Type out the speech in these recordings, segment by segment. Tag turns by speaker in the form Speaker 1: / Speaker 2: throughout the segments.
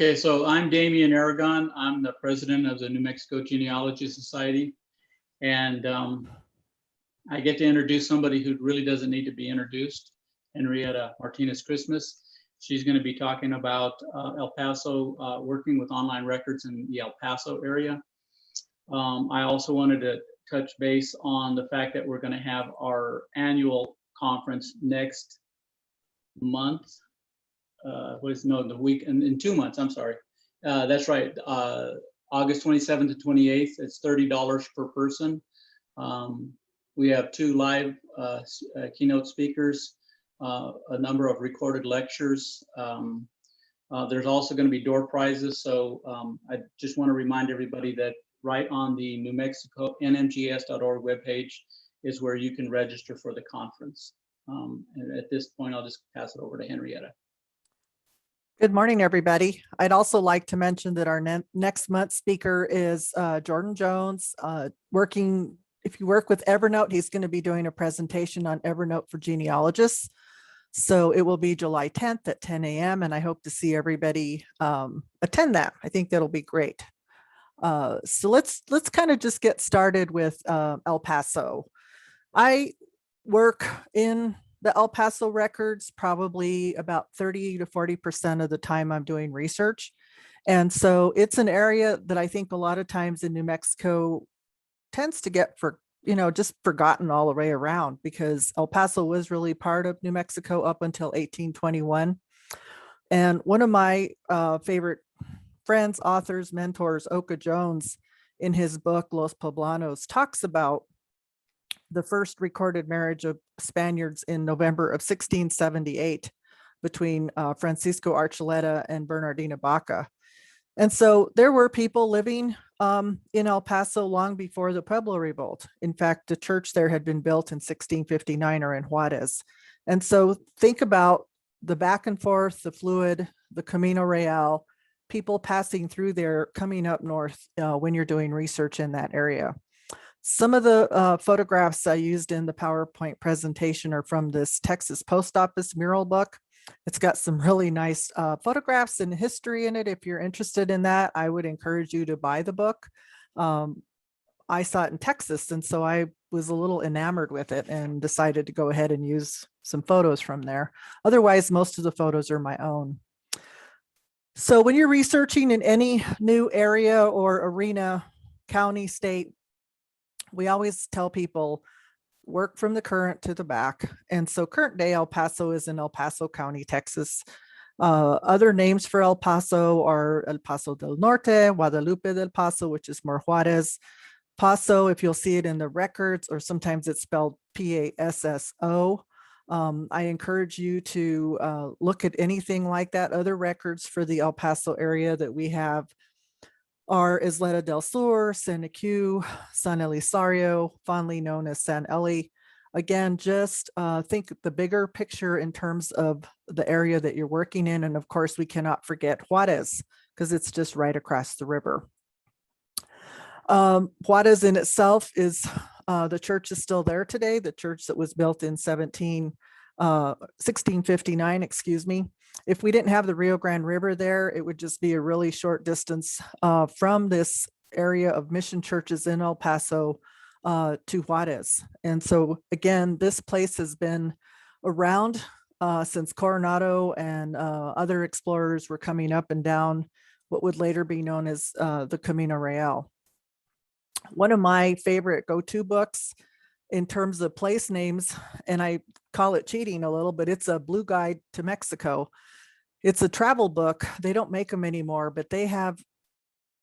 Speaker 1: Okay, so I'm Damian Aragon. I'm the president of the New Mexico Genealogical Society. And I get to introduce somebody who really doesn't need to be introduced, Henrietta Martinez Christmas. She's going to be talking about El Paso, working with online records in the El Paso area. I also wanted to touch base on the fact that we're going to have our annual conference next month. The week in 2 months, I'm sorry. That's right, August 27th to 28th. It's $30 per person. We have 2 live keynote speakers, a number of recorded lectures. There's also going to be door prizes. So I just want to remind everybody that right on the New Mexico NMGS.org webpage is where you can register for the conference. And at this point, I'll just pass it over to Henrietta.
Speaker 2: Good morning, everybody. I'd also like to mention that our next month's speaker is Jordan Jones. If you work with Evernote, he's going to be doing a presentation on Evernote for genealogists. So it will be July 10th at 10 a.m. and I hope to see everybody attend that. I think that'll be great. So let's kind of just get started with El Paso. I work in the El Paso records probably about 30 to 40% of the time I'm doing research. And so it's an area that I think a lot of times in New Mexico tends to get just forgotten all the way around, because El Paso was really part of New Mexico up until 1821. And one of my favorite friends, authors, mentors, Oka Jones, in his book, Los Poblanos, talks about the first recorded marriage of Spaniards in November of 1678 between Francisco Archuleta and Bernardina Baca. And so there were people living in El Paso long before the Pueblo Revolt. In fact, the church there had been built in 1659 or in Juarez. And so think about the back and forth, the fluid, the Camino Real, people passing through there, coming up north when you're doing research in that area. Some of the photographs I used in the PowerPoint presentation are from this Texas Post Office mural book. It's got some really nice photographs and history in it. If you're interested in that, I would encourage you to buy the book. I saw it in Texas, and so I was a little enamored with it and decided to go ahead and use some photos from there. Otherwise, most of the photos are my own. So when you're researching in any new area or arena, county, state, we always tell people work from the current to the back. And so current day El Paso is in El Paso County, Texas. Other names for El Paso are El Paso del Norte, Guadalupe del Paso, which is more Juarez. Paso, if you'll see it in the records, or sometimes it's spelled P-A-S-S-O. I encourage you to look at anything like that. Other records for the El Paso area that we have are Isleta del Sur, San Nicu, San Elisario, fondly known as San Eli. Again, just think the bigger picture in terms of the area that you're working in. And of course, we cannot forget Juarez, because it's just right across the river. Juarez in itself is, the church is still there today, the church that was built in 1659, excuse me. If we didn't have the Rio Grande River there, it would just be a really short distance from this area of mission churches in El Paso to Juarez. And so again, this place has been around since Coronado and other explorers were coming up and down what would later be known as the Camino Real. One of my favorite go-to books in terms of place names, and I call it cheating a little, but it's a Blue Guide to Mexico. It's a travel book. They don't make them anymore, but they have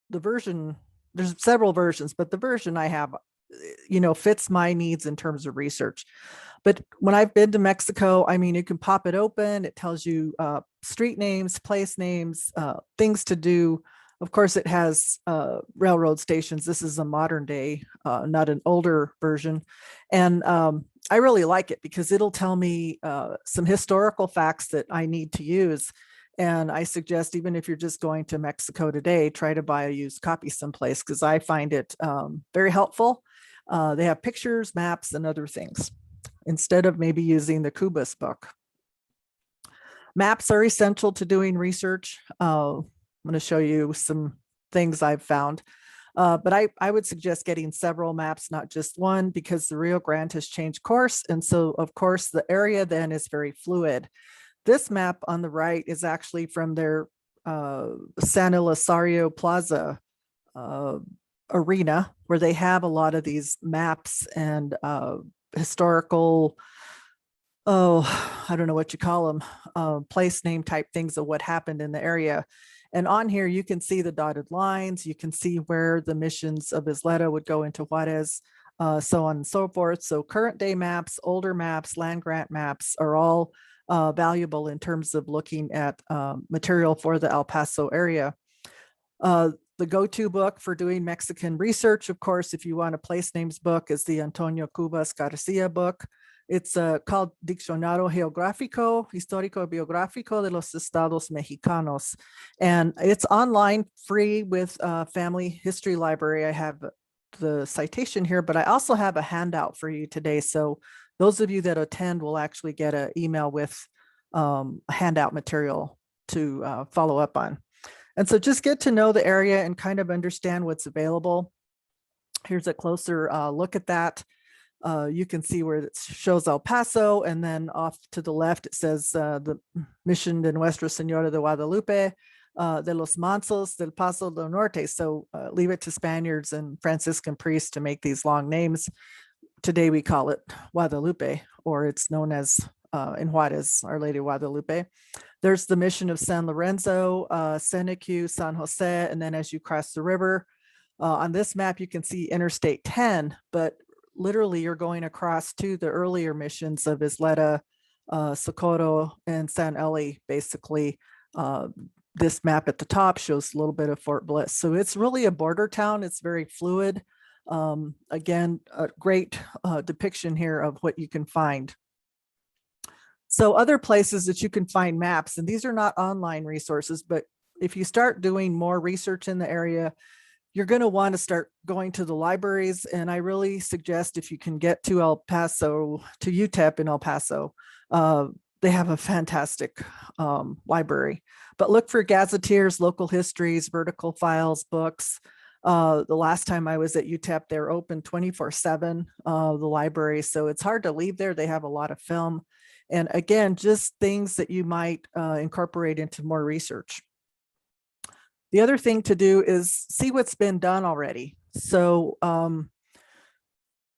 Speaker 2: the version, there's several versions, but the version I have, fits my needs in terms of research. But when I've been to Mexico, I mean, you can pop it open. It tells you street names, place names, things to do. Of course, it has railroad stations. This is a modern day, not an older version. And I really like it because it'll tell me some historical facts that I need to use. And I suggest, even if you're just going to Mexico today, try to buy a used copy someplace, because I find it very helpful. They have pictures, maps, and other things, instead of maybe using the Cubas book. Maps are essential to doing research. going to show you some things I've found. But I would suggest getting several maps, not just one, because the Rio Grande has changed course. And so, of course, the area then is very fluid. This map on the right is actually from their San Elizario Plaza arena, where they have a lot of these maps and historical, I don't know what you call them, place name type things of what happened in the area. And on here, you can see the dotted lines. You can see where the missions of Isleta would go into Juarez, so on and so forth. So current day maps, older maps, land grant maps are all valuable in terms of looking at material for the El Paso area. The go-to book for doing Mexican research, of course, if you want a place names book, is the Antonio Cubas Garcia book. It's called Diccionario Geográfico, Histórico Biográfico de los Estados Mexicanos. And it's online, free with Family History Library. I have the citation here, but I also have a handout for you today. So those of you that attend will actually get an email with handout material to follow up on. And so just get to know the area and kind of understand what's available. Here's a closer look at that. You can see where it shows El Paso, and then off to the left, it says the Mission de Nuestra Señora de Guadalupe, de los Mansos del Paso del Norte. So leave it to Spaniards and Franciscan priests to make these long names. Today we call it Guadalupe, or it's known as in Juarez, Our Lady of Guadalupe. There's the Mission of San Lorenzo, Senecu, San Jose, and then as you cross the river, on this map, you can see Interstate 10, but literally you're going across to the earlier missions of Isleta, Socorro, and San Eli. Basically, this map at the top shows a little bit of Fort Bliss. So it's really a border town. It's very fluid. Again, a great depiction here of what you can find. So other places that you can find maps, and these are not online resources, but if you start doing more research in the area, you're going to want to start going to the libraries. And I really suggest, if you can get to El Paso, to UTEP in El Paso, they have a fantastic library. But look for gazetteers, local histories, vertical files, books. The last time I was at UTEP, they're open 24/7, the library. So it's hard to leave there. They have a lot of film. And again, just things that you might incorporate into more research. The other thing to do is see what's been done already. So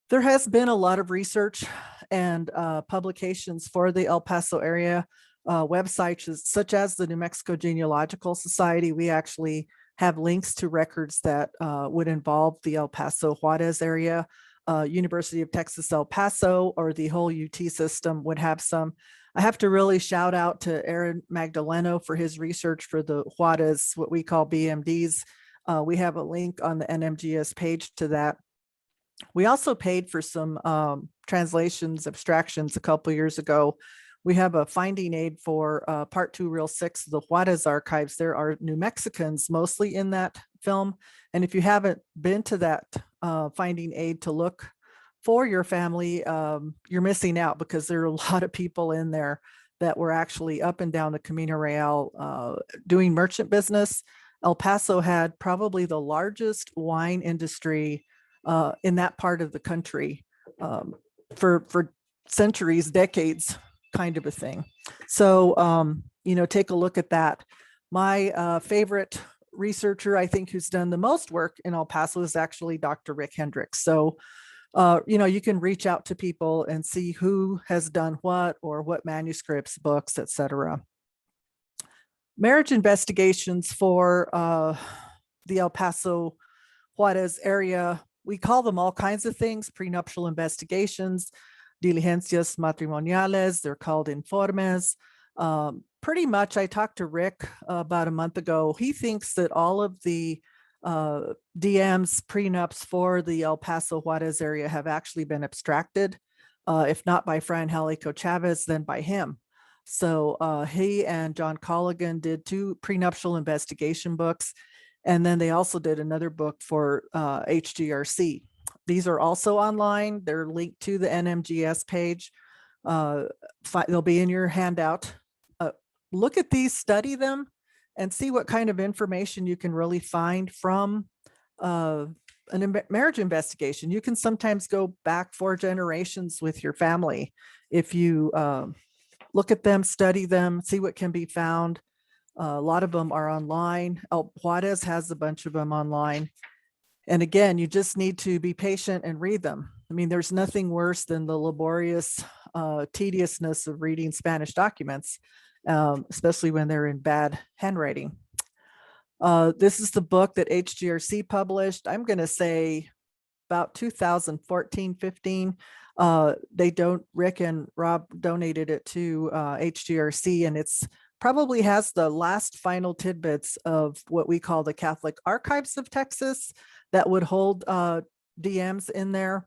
Speaker 2: there has been a lot of research and publications for the El Paso area. Websites such as the New Mexico Genealogical Society. We actually have links to records that would involve the El Paso Juarez area. University of Texas, El Paso, or the whole UT system would have some. I have to really shout out to Aaron Magdaleno for his research for the Juarez, what we call BMDs. We have a link on the NMGS page to that. We also paid for some translations, abstractions a couple years ago. We have a finding aid for Part 2, Reel 6 of the Juarez archives. There are New Mexicans mostly in that film. And if you haven't been to that finding aid to look for your family, you're missing out, because there are a lot of people in there that were actually up and down the Camino Real doing merchant business. El Paso had probably the largest wine industry in that part of the country for centuries, decades, kind of a thing. So, take a look at that. My favorite researcher, I think, who's done the most work in El Paso is actually Dr. Rick Hendricks. So, you can reach out to people and see who has done what, or what manuscripts, books, etc. Marriage investigations for the El Paso Juarez area, we call them all kinds of things: prenuptial investigations, diligencias matrimoniales, they're called informes. Pretty much, I talked to Rick about a month ago. He thinks that all of the DMs, prenups for the El Paso Juarez area have actually been abstracted, if not by Fran Helico Chavez, then by him. So he and John Colligan did 2 prenuptial investigation books, and then they also did another book for HGRC. These are also online. They're linked to the NMGS page. They'll be in your handout. Look at these, study them, and see what kind of information you can really find from marriage investigation. You can sometimes go back 4 generations with your family if you look at them, study them, see what can be found. A lot of them are online. El Juarez has a bunch of them online. And again, you just need to be patient and read them. I mean, there's nothing worse than the laborious tediousness of reading Spanish documents, especially when they're in bad handwriting. This is the book that HGRC published. I'm going to say about 2014, 15. Rick and Rob donated it to HGRC, and it's probably has the last final tidbits of what we call the Catholic Archives of Texas that would hold DMs in there.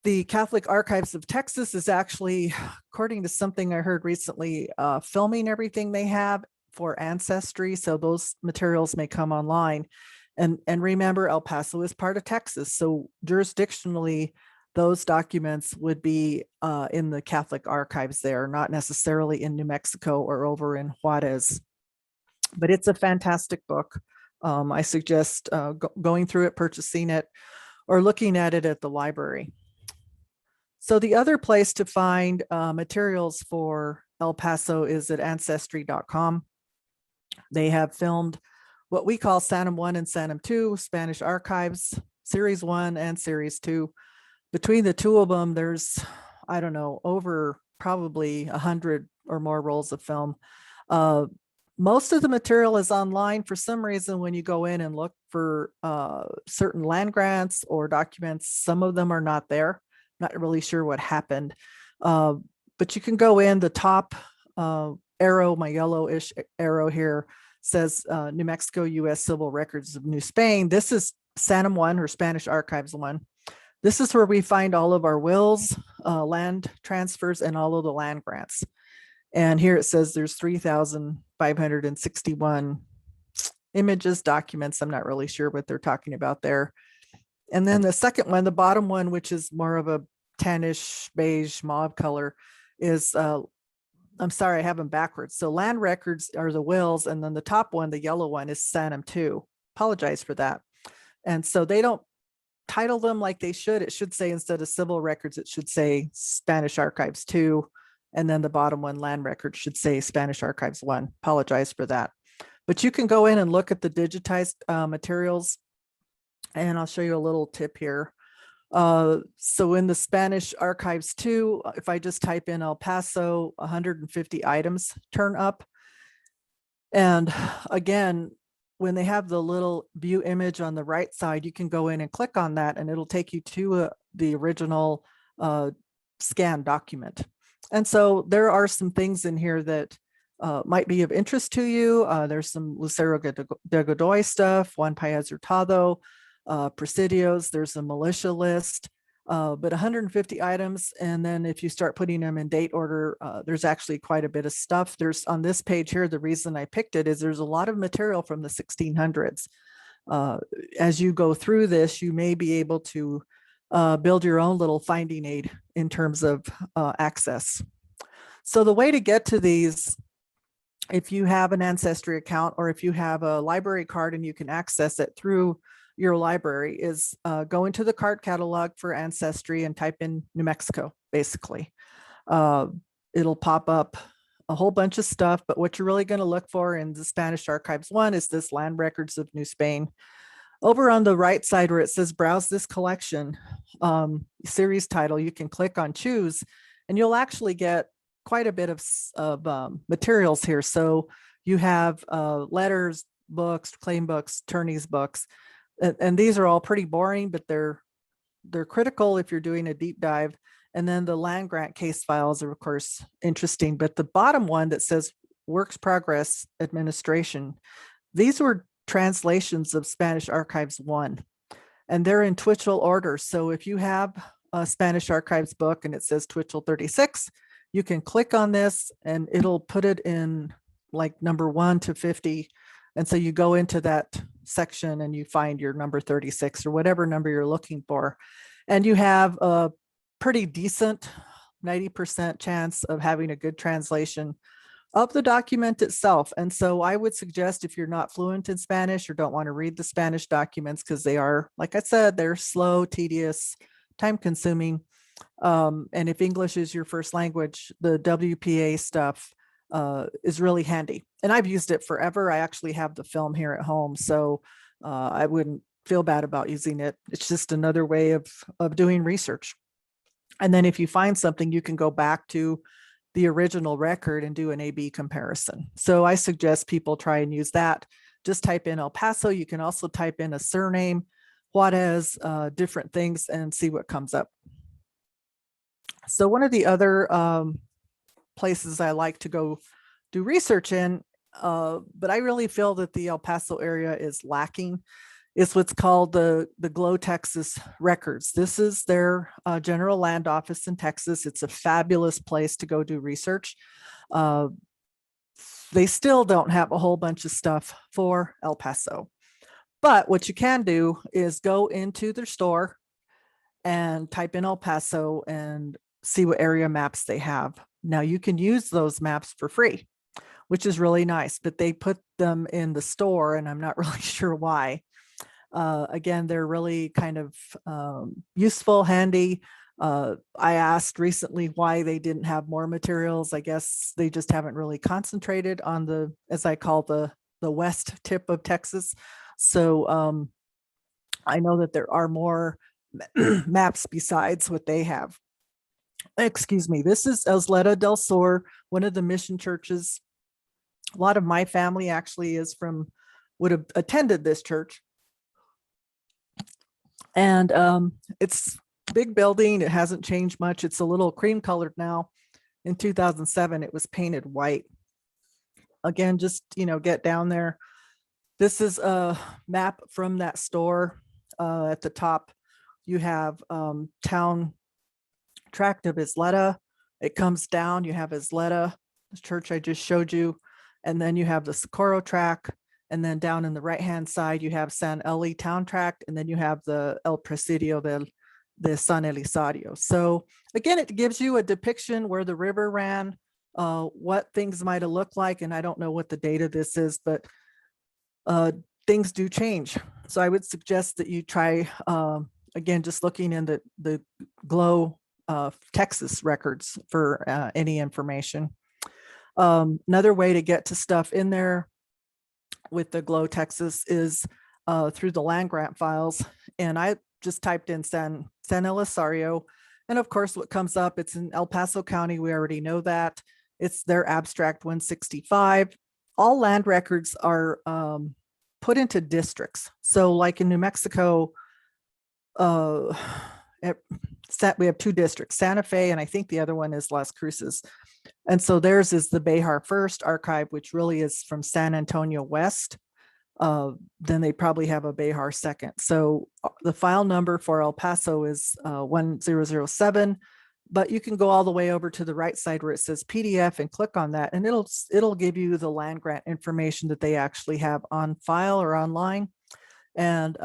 Speaker 2: The Catholic Archives of Texas is actually, according to something I heard recently, filming everything they have for Ancestry. So those materials may come online. And remember, El Paso is part of Texas. So jurisdictionally, those documents would be in the Catholic archives there, not necessarily in New Mexico or over in Juarez. But it's a fantastic book. I suggest going through it, purchasing it, or looking at it at the library. So the other place to find materials for El Paso is at ancestry.com. They have filmed what we call Sanam 1 and Sanam 2, Spanish Archives, Series 1 and Series 2. Between the two of them, there's, I don't know, over probably 100 or more rolls of film. Most of the material is online. For some reason, when you go in and look for certain land grants or documents, some of them are not there. Not really sure what happened. But you can go in, the top arrow, my yellowish arrow here says New Mexico U.S. Civil Records of New Spain. This is Sanam 1 or Spanish Archives 1. This is where we find all of our wills, land transfers, and all of the land grants. And here it says there's 3,561 images, documents. I'm not really sure what they're talking about there. And then the second one, the bottom one, which is more of a tannish beige mauve color, is, I'm sorry, I have them backwards. So land records are the wills, and then the top one, the yellow one, is Sanam 2. Apologize for that. And so they don't title them like they should. It should say, instead of civil records, it should say Spanish Archives 2. And then the bottom one, land records, should say Spanish Archives 1. Apologize for that. But you can go in and look at the digitized materials. And I'll show you a little tip here. So in the Spanish Archives 2, if I just type in El Paso, 150 items turn up. And again, when they have the little view image on the right side, you can go in and click on that and it'll take you to the original scanned document. And so there are some things in here that might be of interest to you. There's some Lucero de Godoy stuff, Juan Paez Hurtado, Presidios, there's a militia list, but 150 items. And then if you start putting them in date order, there's actually quite a bit of stuff. There's on this page here, the reason I picked it is there's a lot of material from the 1600s. As you go through this, you may be able to build your own little finding aid in terms of access. So the way to get to these, if you have an Ancestry account or if you have a library card and you can access it through your library, is go into the card catalog for Ancestry and type in New Mexico, basically. It'll pop up a whole bunch of stuff, but what you're really going to look for in the Spanish Archives 1 is this Land Records of New Spain. Over on the right side where it says browse this collection series title, you can click on choose and you'll actually get quite a bit of materials here. So you have letters, books, claim books, attorneys books, and these are all pretty boring, but they're critical if you're doing a deep dive. And then the land grant case files are of course interesting, but the bottom one that says Works Progress Administration, these were translations of Spanish Archives 1, and they're in Twitchell order. So if you have a Spanish Archives book and it says Twitchell 36, you can click on this and it'll put it in like number 1 to 50. And so you go into that section and you find your number 36 or whatever number you're looking for. And you have a pretty decent 90% chance of having a good translation of the document itself. And so I would suggest, if you're not fluent in Spanish or don't want to read the Spanish documents, because they are, like I said, they're slow, tedious, time consuming. And if English is your first language, the WPA stuff is really handy. And I've used it forever. I actually have the film here at home, so I wouldn't feel bad about using it. It's just another way of doing research. And then if you find something, you can go back to the original record and do an A/B comparison. So I suggest people try and use that. Just type in El Paso. You can also type in a surname, Juarez, different things, and see what comes up. So one of the other places I like to go do research in, but I really feel that the El Paso area is lacking, is what's called the GLOW Texas records. This is their general land office in Texas. It's a fabulous place to go do research. They still don't have a whole bunch of stuff for El Paso, but what you can do is go into their store and type in El Paso and see what area maps they have. Now you can use those maps for free, which is really nice, but they put them in the store and I'm not really sure why. Again, they're really kind of useful, handy. I asked recently why they didn't have more materials. I guess they just haven't really concentrated on the, as I call the west tip of Texas. So I know that there are more maps besides what they have. Excuse me, this is Isleta del Sur, one of the mission churches. A lot of my family actually is from, would have attended this church. And it's a big building. It hasn't changed much. It's a little cream colored now. In 2007, it was painted white. Again, just, get down there. This is a map from that store. At the top, you have town tract of Isleta. It comes down, you have Isleta, the church I just showed you, and then you have the Socorro tract, and then down in the right-hand side, you have San Eli town tract, and then you have the El Presidio de San Elisario. So again, it gives you a depiction where the river ran, what things might have looked like, and I don't know what the date of this is, but things do change. So I would suggest that you try, again, just looking in the GLOW Texas records for any information. Another way to get to stuff in there with the GLOW Texas is through the land grant files. And I just typed in San Elisario. And of course, what comes up, it's in El Paso County. We already know that. It's their abstract 165. All land records are put into districts. So like in New Mexico, we have two districts, Santa Fe, and I think the other one is Las Cruces. And so theirs is the Behar First Archive, which really is from San Antonio West. Then they probably have a Behar Second. So the file number for El Paso is 1007, but you can go all the way over to the right side where it says PDF and click on that, and it'll give you the land grant information that they actually have on file or online. And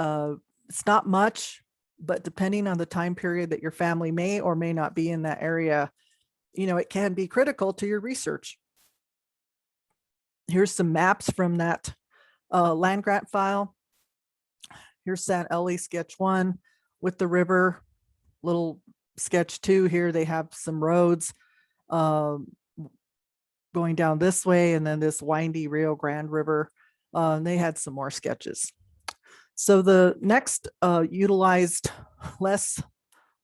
Speaker 2: it's not much, but depending on the time period that your family may or may not be in that area, it can be critical to your research. Here's some maps from that land grant file. Here's San Eli sketch 1 with the river. Little sketch 2 here, they have some roads going down this way, and then this windy Rio Grande River. And they had some more sketches. So the next less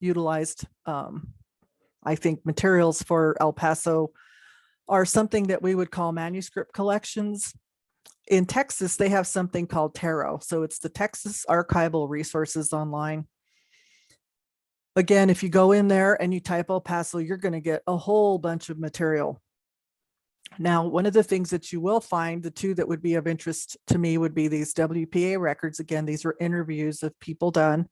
Speaker 2: utilized, I think, materials for El Paso are something that we would call manuscript collections. In Texas, they have something called TARO. So it's the Texas Archival Resources Online. Again, if you go in there and you type El Paso, you're going to get a whole bunch of material. Now, one of the things that you will find, the two that would be of interest to me would be these WPA records. Again, these are interviews of people done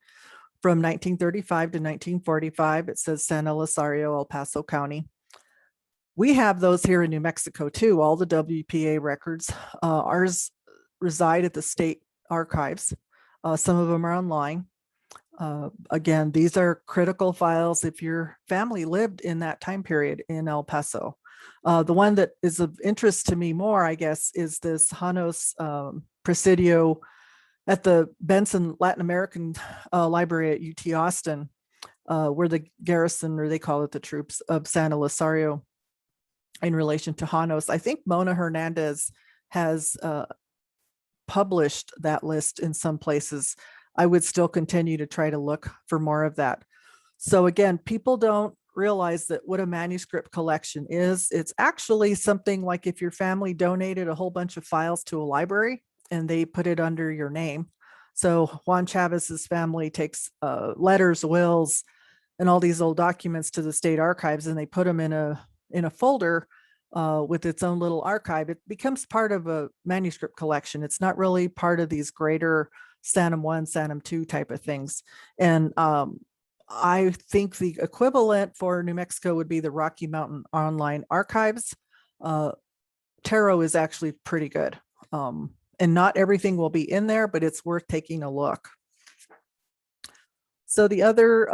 Speaker 2: from 1935 to 1945. It says San Elisario, El Paso County. We have those here in New Mexico too, all the WPA records. Ours reside at the state archives. Some of them are online. Again, these are critical files if your family lived in that time period in El Paso. The one that is of interest to me more, I guess, is this Janos Presidio at the Benson Latin American Library at UT Austin, where the garrison, or they call it the troops of San Elizario, in relation to Janos. I think Mona Hernandez has published that list in some places. I would still continue to try to look for more of that. So again, people don't realize that what a manuscript collection is. It's actually something like if your family donated a whole bunch of files to a library and they put it under your name. So Juan Chavez's family takes letters, wills, and all these old documents to the state archives, and they put them in a folder with its own little archive. It becomes part of a manuscript collection. It's not really part of these greater Sanam 1, Sanam 2 type of things. And I think the equivalent for New Mexico would be the Rocky Mountain Online Archives. Tarot is actually pretty good. And not everything will be in there, but it's worth taking a look. So the other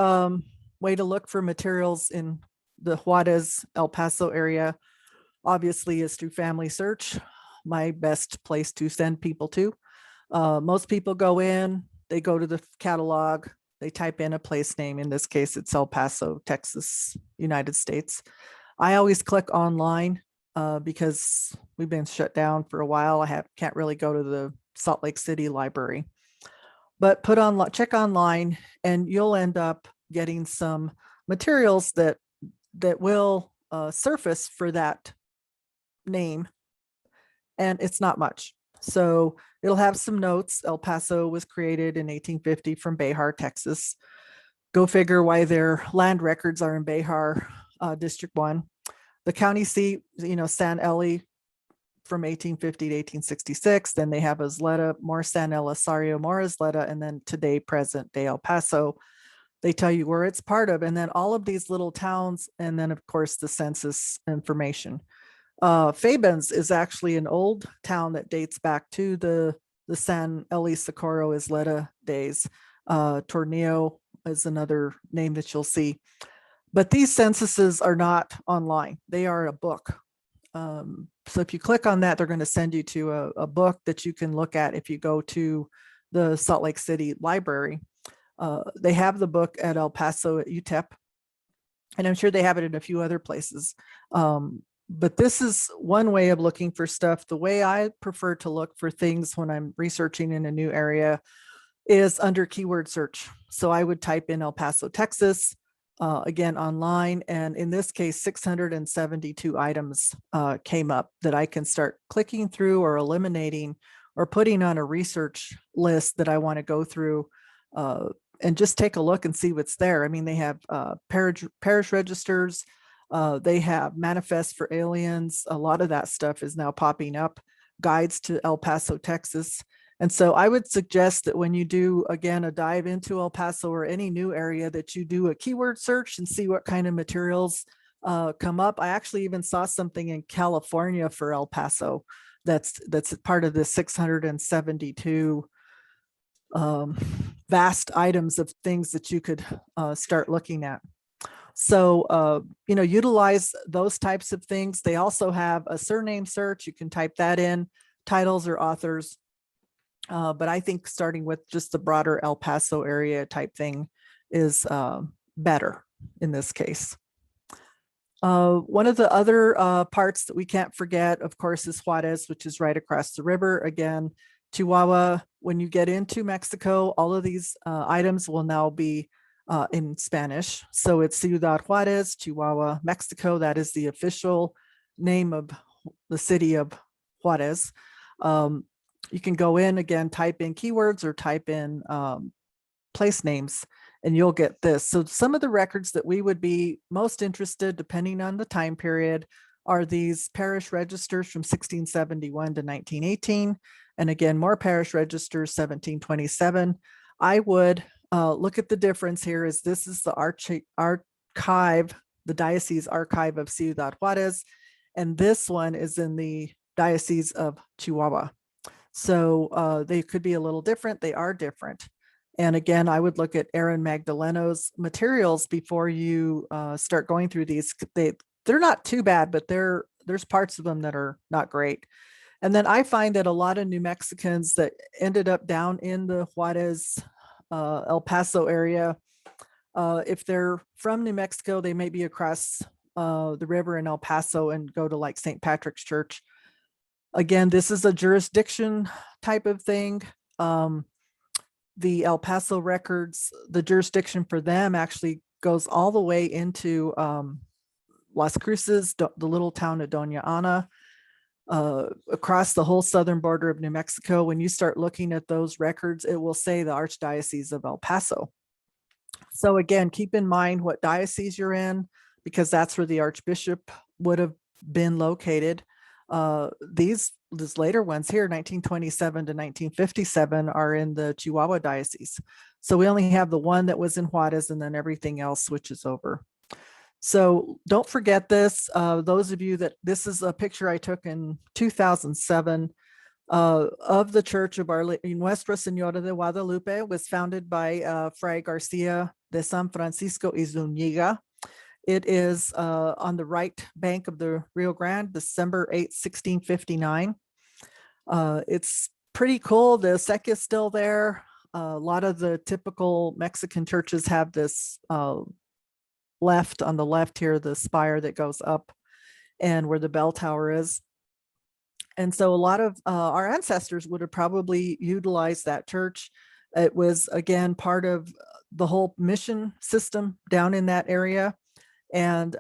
Speaker 2: way to look for materials in the Juarez, El Paso area, obviously, is through Family Search, my best place to send people to. Most people go in, they go to the catalog, they type in a place name. In this case, it's El Paso, Texas, United States. I always click online because we've been shut down for a while. I can't really go to the Salt Lake City library. But check online, and you'll end up getting some materials that will surface for that name, and it's not much. So it'll have some notes. El Paso was created in 1850 from Behar, Texas. Go figure why their land records are in Behar, District 1. The county seat, San Eli from 1850 to 1866. Then they have Isleta, more San Elizario, more Isleta, and then today, present day El Paso. They tell you where it's part of, and then all of these little towns, and then of course the census information. Fabens is actually an old town that dates back to the San Eli Socorro Isleta days. Tornillo is another name that you'll see. But these censuses are not online. They are a book. So if you click on that, they're going to send you to a book that you can look at if you go to the Salt Lake City Library. They have the book at El Paso at UTEP, and I'm sure they have it in a few other places. But this is one way of looking for stuff. The way I prefer to look for things when I'm researching in a new area is under keyword search. So I would type in El Paso, Texas, again online, and in this case 672 items came up that I can start clicking through or eliminating or putting on a research list that I want to go through and just take a look and see what's there. I mean, they have parish registers, they have manifests for aliens. A lot of that stuff is now popping up, guides to El Paso, Texas. And so I would suggest that when you do, again, a dive into El Paso or any new area, that you do a keyword search and see what kind of materials come up. I actually even saw something in California for El Paso that's part of the 672 vast items of things that you could start looking at. So, utilize those types of things. They also have a surname search. You can type that in, titles or authors. But I think starting with just the broader El Paso area type thing is better in this case. One of the other parts that we can't forget, of course, is Juarez, which is right across the river. Again, Chihuahua, when you get into Mexico, all of these items will now be in Spanish. So it's Ciudad Juarez, Chihuahua, Mexico. That is the official name of the city of Juarez. You can go in, again, type in keywords or type in place names, and you'll get this. So some of the records that we would be most interested, depending on the time period, are these parish registers from 1671 to 1918. And again, more parish registers, 1727. I would look at the difference here is this is the archive, the Diocese Archive of Ciudad Juarez, and this one is in the Diocese of Chihuahua. So they could be a little different. They are different. And again, I would look at Aaron Magdaleno's materials before you start going through these. they're not too bad, but there's parts of them that are not great. And then I find that a lot of New Mexicans that ended up down in the Juarez, El Paso area, if they're from New Mexico, they may be across the river in El Paso and go to like St. Patrick's Church. Again, this is a jurisdiction type of thing. The El Paso records, the jurisdiction for them actually goes all the way into Las Cruces, the little town of Doña Ana, across the whole southern border of New Mexico. When you start looking at those records, it will say the Archdiocese of El Paso. So again, keep in mind what diocese you're in, because that's where the Archbishop would have been located. These later ones here, 1927 to 1957, are in the Chihuahua Diocese. So we only have the one that was in Juarez, and then everything else switches over. So don't forget this. Those of you that, this is a picture I took in 2007 of the Church of Our Lady Nuestra Señora de Guadalupe. Was founded by Fray Garcia de San Francisco y Zúñiga. It is on the right bank of the Rio Grande, December 8, 1659. It's pretty cool. The sec is still there. A lot of the typical Mexican churches have this left on the left here, the spire that goes up and where the bell tower is. And so a lot of our ancestors would have probably utilized that church. It was, again, part of the whole mission system down in that area. And,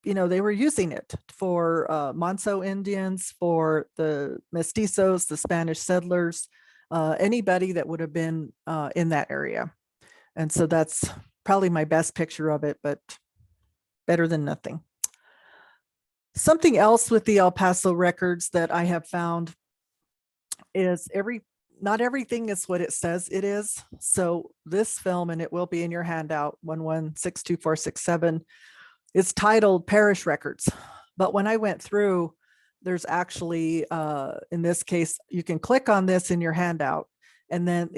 Speaker 2: you know, they were using it for Manso Indians, for the mestizos, the Spanish settlers, anybody that would have been in that area. And so that's probably my best picture of it, but better than nothing. Something else with the El Paso records that I have found is not everything is what it says it is. So this film, and it will be in your handout, 11-62467, is titled Parish Records. But when I went through, there's actually, in this case, you can click on this in your handout, and then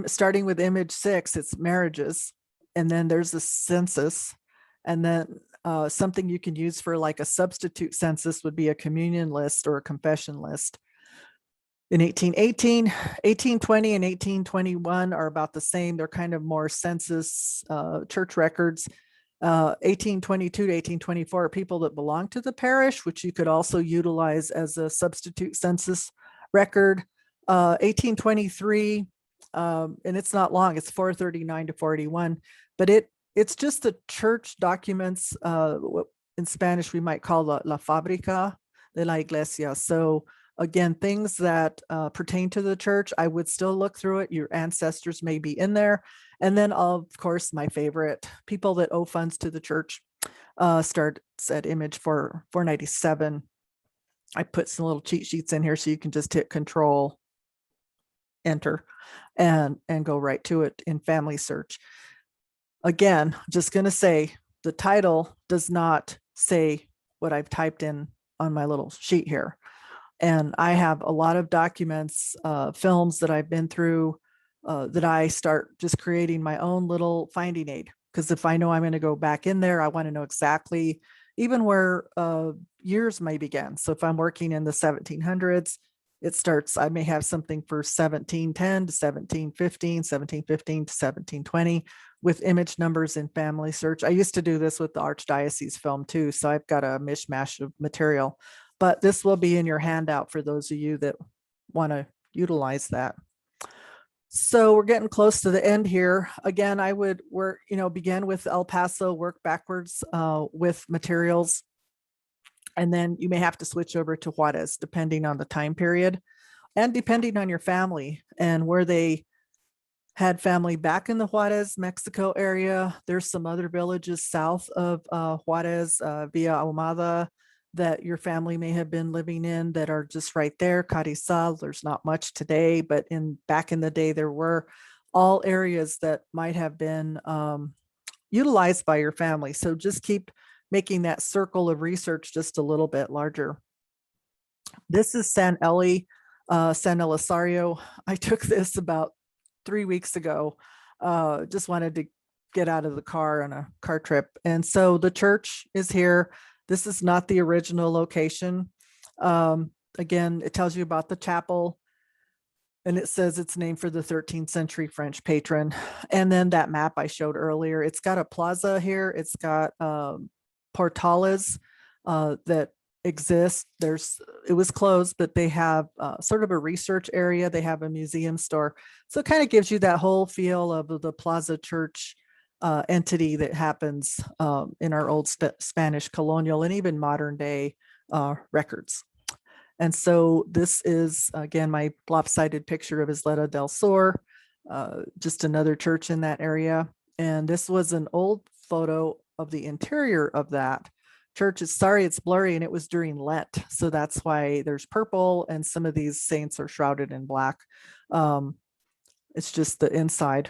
Speaker 2: starting with image 6, it's marriages. And then there's the census. And then something you can use for like a substitute census would be a communion list or a confession list. In 1818, 1820, and 1821 are about the same. They're kind of more census church records. 1822 to 1824 are people that belong to the parish, which you could also utilize as a substitute census record. 1823, and it's not long, it's 439 to 41, but it's just the church documents. In Spanish, we might call la fábrica de la iglesia. So again, things that pertain to the church, I would still look through it. Your ancestors may be in there. And then, of course, my favorite, people that owe funds to the church, starts at image 497. I put some little cheat sheets in here so you can just hit Control, Enter, and go right to it in Family Search. Again, just going to say the title does not say what I've typed in on my little sheet here. And I have a lot of documents, films that I've been through, that I start just creating my own little finding aid. Because if I know I'm going to go back in there, I want to know exactly even where years may begin. So if I'm working in the 1700s, it starts, I may have something for 1710 to 1715, 1715 to 1720 with image numbers in Family Search. I used to do this with the Archdiocese film too. So I've got a mishmash of material, but this will be in your handout for those of you that want to utilize that. So we're getting close to the end here. Again, I would work, begin with El Paso, work backwards with materials. And then you may have to switch over to Juarez, depending on the time period and depending on your family and where they had family back in the Juarez, Mexico area. There's some other villages south of Juarez, Villa Ahumada, that your family may have been living in that are just right there. Carizal, there's not much today, but back in the day, there were all areas that might have been utilized by your family. So just keep making that circle of research just a little bit larger. This is San Elisario. I took this about 3 weeks ago. Just wanted to get out of the car on a car trip. And so the church is here. This is not the original location. Again, it tells you about the chapel, and it says it's named for the 13th century French patron. And then that map I showed earlier, it's got a plaza here. It's got portales that exist. It was closed, but they have sort of a research area. They have a museum store. So it kind of gives you that whole feel of the Plaza Church entity that happens in our old Spanish colonial and even modern day records. And so this is, again, my lopsided picture of Isleta del Sur, just another church in that area. And this was an old photo of the interior of that church. Sorry, it's blurry, and it was during Lent. So that's why there's purple, and some of these saints are shrouded in black. It's just the inside.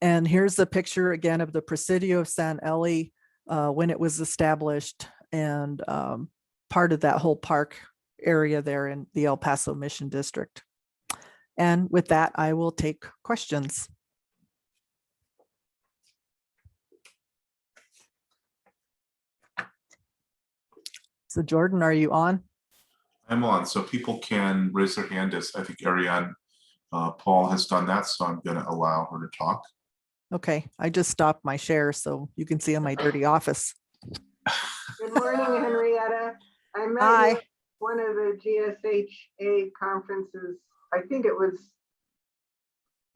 Speaker 2: And here's a picture again of the Presidio of San Eli when it was established, and part of that whole park area there in the El Paso Mission District. And with that, I will take questions. So Jordan, are you on?
Speaker 3: I'm on, so people can raise their hand, as I think Ariane Paul has done that, so I'm going to allow her to talk.
Speaker 2: Okay, I just stopped my share so you can see in my dirty office.
Speaker 4: Good morning, Henrietta. I met
Speaker 2: Hi.
Speaker 4: you at one of the GSHA conferences. I think it was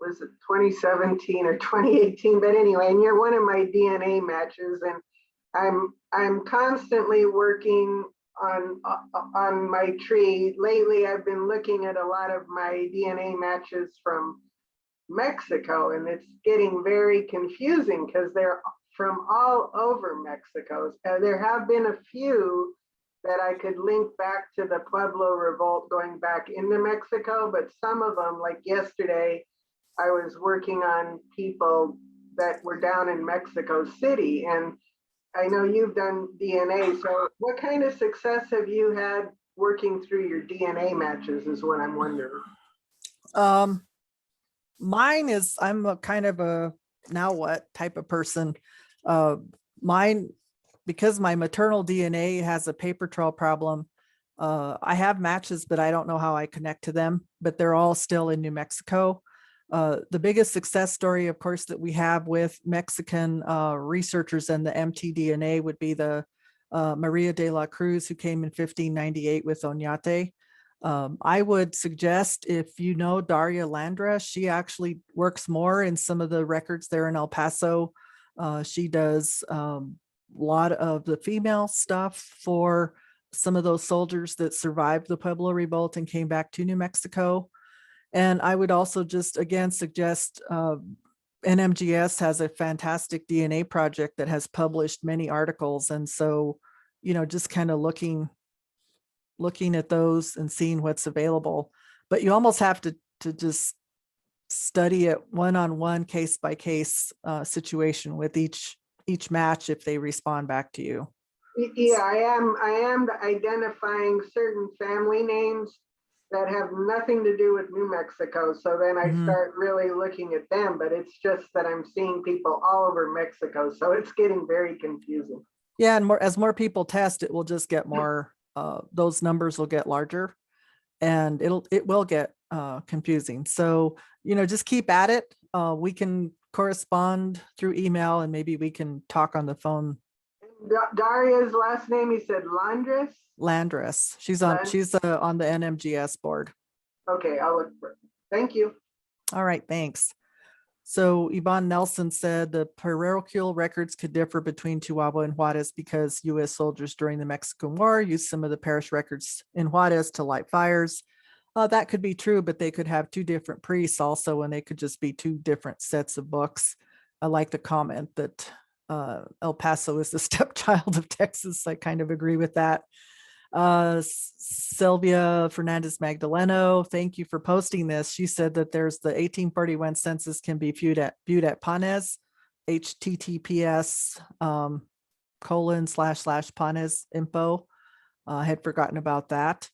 Speaker 4: it 2017 or 2018, but anyway, and you're one of my DNA matches, and I'm constantly working on my tree. Lately, I've been looking at a lot of my DNA matches from Mexico, and it's getting very confusing because they're from all over Mexico. There have been a few that I could link back to the Pueblo revolt going back into Mexico, but some of them, like yesterday, I was working on people that were down in Mexico City, and I know you've done DNA, so what kind of success have you had working through your DNA matches is what I'm wondering.
Speaker 2: Mine is, I'm a kind of a now what type of person. Mine, because my maternal DNA has a paper trail problem, I have matches, but I don't know how I connect to them, but they're all still in New Mexico. The biggest success story, of course, that we have with Mexican researchers and the mtDNA would be the Maria de la Cruz, who came in 1598 with Oñate. I would suggest, if you know Daria Landra, she actually works more in some of the records there in El Paso. She does a lot of the female stuff for some of those soldiers that survived the Pueblo revolt and came back to New Mexico. And I would also just, again, suggest NMGS has a fantastic DNA project that has published many articles. And so, you know, just kind of looking at those and seeing what's available. But you almost have to just study it one-on-one, case-by-case situation with each match if they respond back to you.
Speaker 4: Yeah, I am identifying certain family names that have nothing to do with New Mexico. So then I start really looking at them, but it's just that I'm seeing people all over Mexico. So it's getting very confusing.
Speaker 2: Yeah, and as more people test, it will just get more, those numbers will get larger, and it will get confusing. So, you know, just keep at it. We can correspond through email, and maybe we can talk on the phone.
Speaker 4: Daria's last name, you said Landris?
Speaker 2: Landris. She's on the NMGS board.
Speaker 4: Okay, I'll look for it. Thank you.
Speaker 2: All right, thanks. So Yvonne Nelson said the parochial records could differ between Chihuahua and Juarez because U.S. soldiers during the Mexican War used some of the parish records in Juarez to light fires. That could be true, but they could have two different priests also, and they could just be two different sets of books. I like the comment that El Paso is the stepchild of Texas. I kind of agree with that. Sylvia Fernandez Magdaleno, thank you for posting this. She said that there's the 1841 census can be viewed at Panes, https :// info. I had forgotten about that.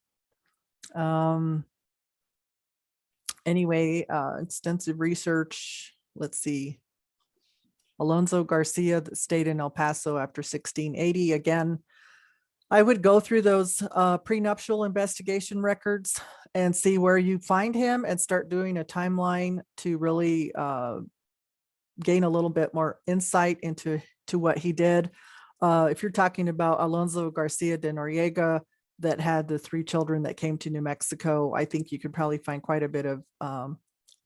Speaker 2: Anyway, extensive research. Let's see. Alonso Garcia that stayed in El Paso after 1680. Again, I would go through those prenuptial investigation records and see where you find him and start doing a timeline to really gain a little bit more insight into what he did. If you're talking about Alonso Garcia de Noriega that had the 3 children that came to New Mexico, I think you could probably find quite a bit of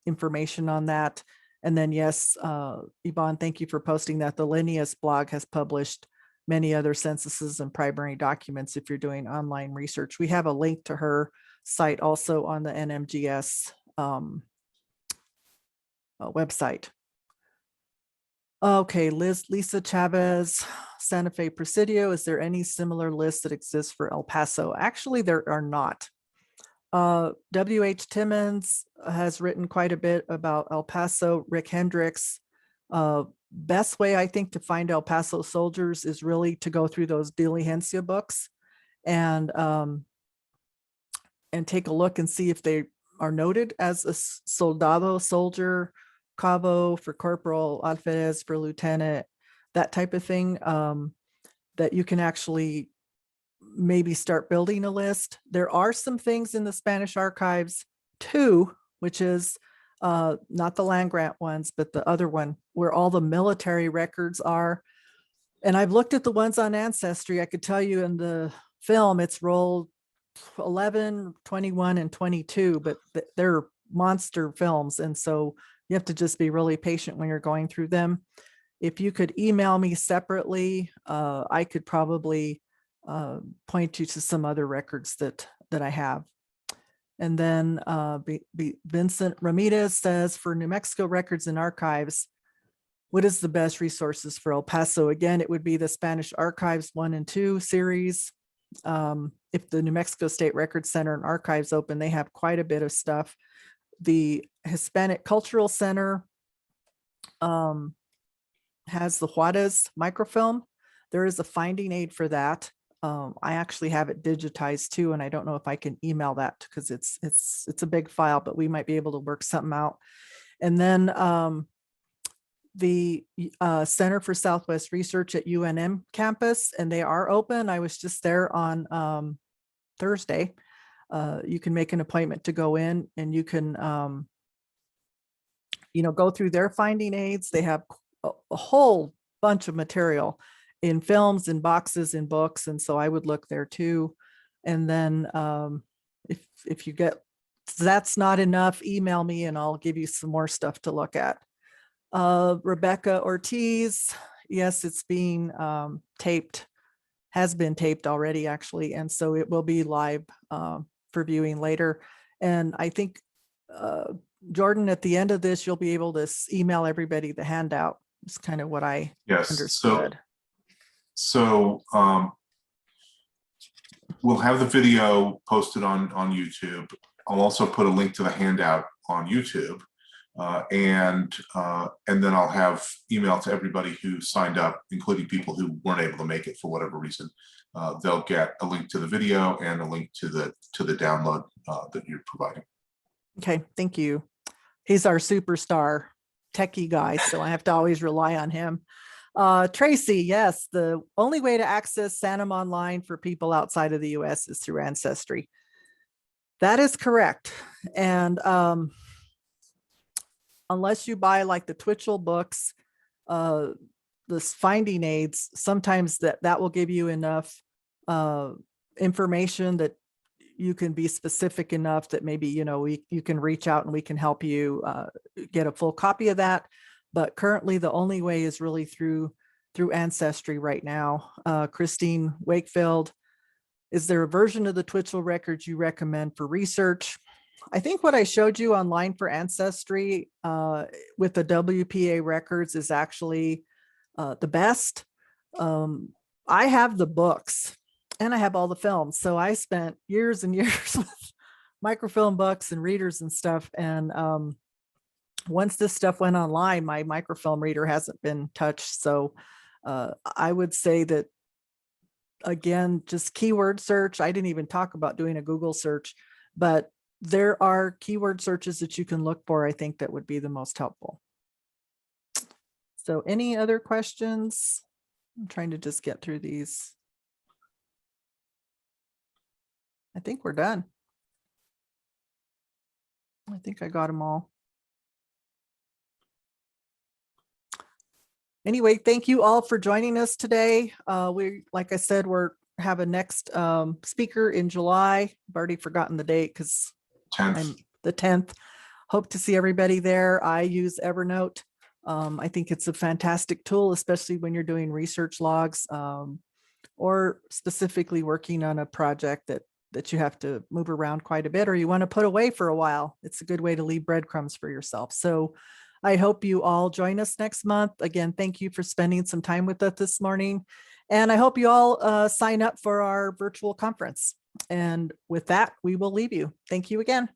Speaker 2: information on that. And then, yes, Yvonne, thank you for posting that. The Linnaeus blog has published many other censuses and primary documents if you're doing online research. We have a link to her site also on the NMGS website. Okay, Lisa Chavez, Santa Fe Presidio. Is there any similar list that exists for El Paso? Actually, there are not. W.H. Timmons has written quite a bit about El Paso. Rick Hendricks. Best way I think to find El Paso soldiers is really to go through those Diligencia books and take a look and see if they are noted as a soldado, soldier, cabo for corporal, alferez for lieutenant, that type of thing, that you can actually maybe start building a list. There are some things in the Spanish archives too, which is not the land grant ones, but the other one where all the military records are. And I've looked at the ones on Ancestry. I could tell you in the film, it's rolled 11, 21, and 22, but they're monster films. And so you have to just be really patient when you're going through them. If you could email me separately, I could probably point you to some other records that I have. And then Vincent Ramirez says, for New Mexico records and archives, what is the best resources for El Paso? Again, it would be the Spanish Archives 1 and 2 series. If the New Mexico State Records Center and Archives open, they have quite a bit of stuff. The Hispanic Cultural Center has the Juarez microfilm. There is a finding aid for that. I actually have it digitized too, and I don't know if I can email that because it's a big file, but we might be able to work something out. And then the Center for Southwest Research at UNM campus, and they are open. I was just there on Thursday. You can make an appointment to go in, and you can go through their finding aids. They have a whole bunch of material in films, in boxes, in books. And so I would look there too. And then if you get, that's not enough, email me and I'll give you some more stuff to look at. Rebecca Ortiz, yes, it's being taped, has been taped already actually. And so it will be live for viewing later. And I think, Jordan, at the end of this, you'll be able to email everybody the handout. It's kind of what I understood.
Speaker 3: So we'll have the video posted on YouTube. I'll also put a link to the handout on YouTube, and then I'll have email to everybody who signed up, including people who weren't able to make it for whatever reason. They'll get a link to the video and a link to the download that you're providing.
Speaker 2: Okay, thank you. He's our superstar techie guy, so I have to always rely on him. Tracy, yes, the only way to access SANM online for people outside of the US is through Ancestry. That is correct. And unless you buy like the Twitchell books, the finding aids, sometimes that will give you enough information that you can be specific enough that maybe, you can reach out and we can help you get a full copy of that. But currently the only way is really through Ancestry right now. Christine Wakefield, is there a version of the Twitchell records you recommend for research? I think what I showed you online for Ancestry with the WPA records is actually the best. I have the books and I have all the films. So I spent years and years with microfilm books and readers and stuff. And once this stuff went online, my microfilm reader hasn't been touched. So I would say that, again, just keyword search. I didn't even talk about doing a Google search, but there are keyword searches that you can look for, I think, that would be the most helpful. So any other questions? I'm trying to just get through these. I think we're done. I think I got them all. Anyway, thank you all for joining us today. Like I said, we're have a next speaker in July. I've already forgotten the date because
Speaker 3: 10th.
Speaker 2: I'm the 10th. Hope to see everybody there. I use Evernote. I think it's a fantastic tool, especially when you're doing research logs or specifically working on a project that you have to move around quite a bit or you want to put away for a while. It's a good way to leave breadcrumbs for yourself. So I hope you all join us next month. Again, thank you for spending some time with us this morning. And I hope you all sign up for our virtual conference. And with that, we will leave you. Thank you again.